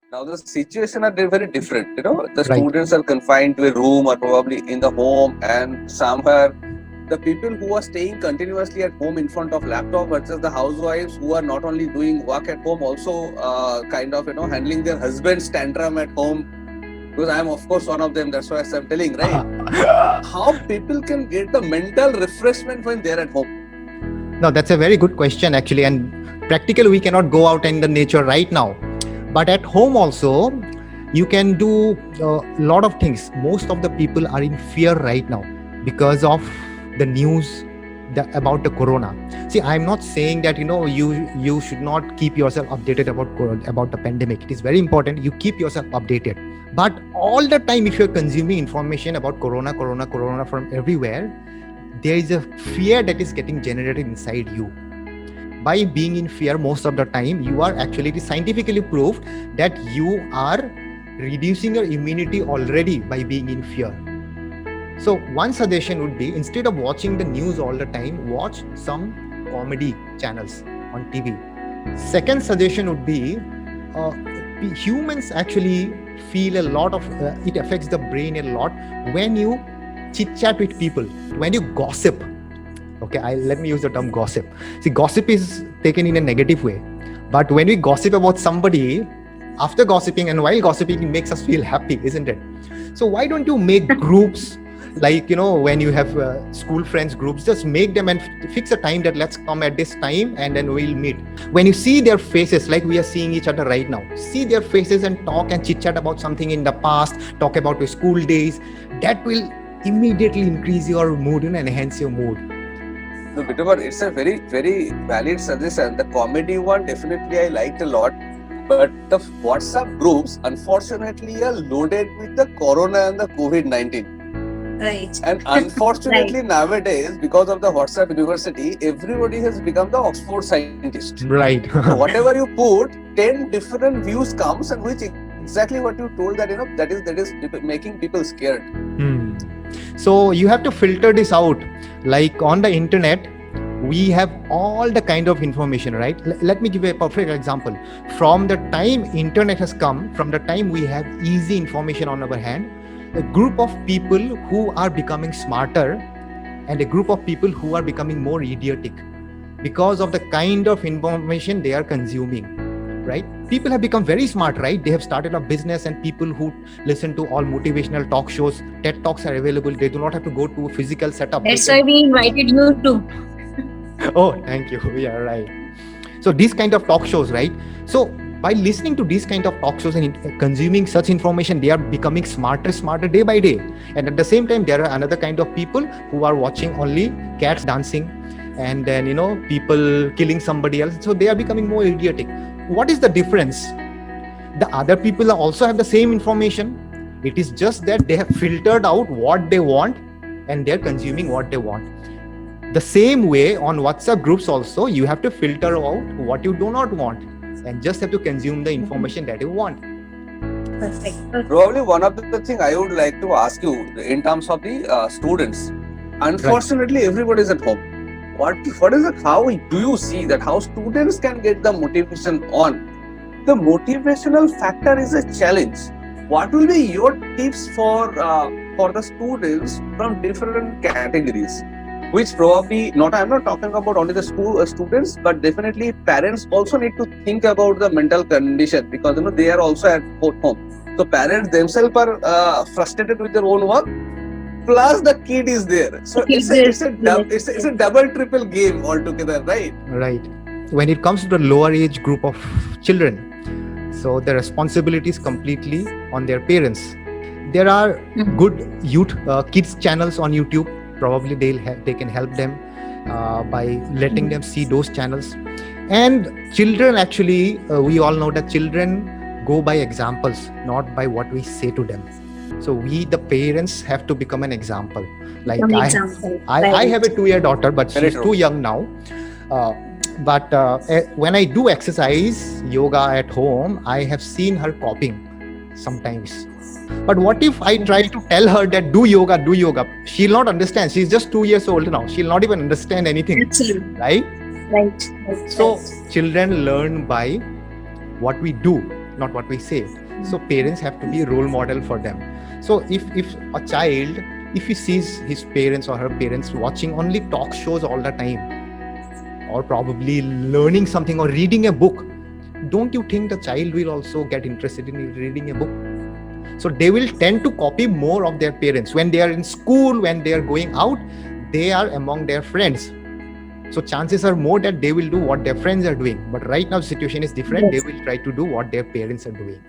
Now the situation are very different. The Right. students are confined to a room or probably in the home, and somewhere the people who are staying continuously at home in front of laptop versus the housewives who are not only doing work at home, also kind of handling their husband's tantrum at home. Because I am of course one of them. That's why I'm telling, right? How people can get the mental refreshment when they're at home? No, that's a very good question actually. And practically, we cannot go out in the nature right now. But at home also, you can do a lot of things. Most of the people are in fear right now because of the news about the corona. See, I'm not saying that you should not keep yourself updated about the pandemic. It is very important you keep yourself updated. But all the time, if you're consuming information about corona from everywhere, there is a fear that is getting generated inside you. By being in fear most of the time, you are actually, it is scientifically proved that you are reducing your immunity already by being in fear. So one suggestion would be, instead of watching the news all the time, watch some comedy channels on TV. Second suggestion would be, uh, humans actually feel a lot of it affects the brain a lot when you chit chat with people, when you gossip. Okay, let me use the term gossip. See, gossip is taken in a negative way, but when we gossip about somebody, after gossiping and while gossiping, it makes us feel happy, isn't it? So why don't you make groups, like when you have school friends groups, just make them and fix a time that let's come at this time and then we'll meet. When you see their faces, like we are seeing each other right now, see their faces and talk and chit chat about something in the past, talk about your school days. That will immediately increase your mood and enhance your mood. No, Vitobar, it's a very, very valid suggestion. The comedy one definitely I liked a lot. But the WhatsApp groups, unfortunately, are loaded with the Corona and the COVID-19. Right. And unfortunately, nowadays, because of the WhatsApp University, everybody has become the Oxford scientist. Right. So whatever you put, 10 different views comes, and which exactly what you told that that is making people scared. So you have to filter this out. Like on the internet, we have all the kind of information, right? Let me give you a perfect example. From the time internet has come, from the time we have easy information on our hand, a group of people who are becoming smarter and a group of people who are becoming more idiotic because of the kind of information they are consuming, right? People have become very smart, right? They have started a business, and people who listen to all motivational talk shows, TED Talks are available. They do not have to go to a physical setup. That's why we invited you too. Oh, thank you. Yeah, right. So these kind of talk shows, right? So by listening to these kind of talk shows and consuming such information, they are becoming smarter day by day. And at the same time, there are another kind of people who are watching only cats dancing and then people killing somebody else. So they are becoming more idiotic. What is the difference? The other people also have the same information. It is just that they have filtered out what they want and they're consuming what they want. The same way on WhatsApp groups also, you have to filter out what you do not want and just have to consume the information that you want. Perfect. Probably one of the thing I would like to ask you in terms of the students. Unfortunately, everybody is at home. What is it? How do you see that? How students can get the motivation on? The motivational factor is a challenge. What will be your tips for the students from different categories? Which probably not. I'm not talking about only the school students, but definitely parents also need to think about the mental condition, because they are also at home. So parents themselves are frustrated with their own work. Plus the kid is there, so it's a double triple game altogether, right? Right. When it comes to the lower age group of children, so the responsibility is completely on their parents. There are good youth kids channels on YouTube. Probably they can help them by letting them see those channels. And children, actually, we all know that children go by examples, not by what we say to them. So we, the parents, have to become an example. Like I have a 2-year daughter, but she's too young now. But when I do exercise, yoga at home, I have seen her copying sometimes. But what if I try to tell her that do yoga? She'll not understand. She's just 2 years old now. She'll not even understand anything. Right. So children learn by what we do. not what we say. So parents have to be a role model for them. So if a child, if he sees his parents or her parents watching only talk shows all the time, or probably learning something or reading a book, don't you think the child will also get interested in reading a book? So they will tend to copy more of their parents. When they are in school, when they are going out, they are among their friends. So chances are more that they will do what their friends are doing. But right now situation is different. Yes. They will try to do what their parents are doing.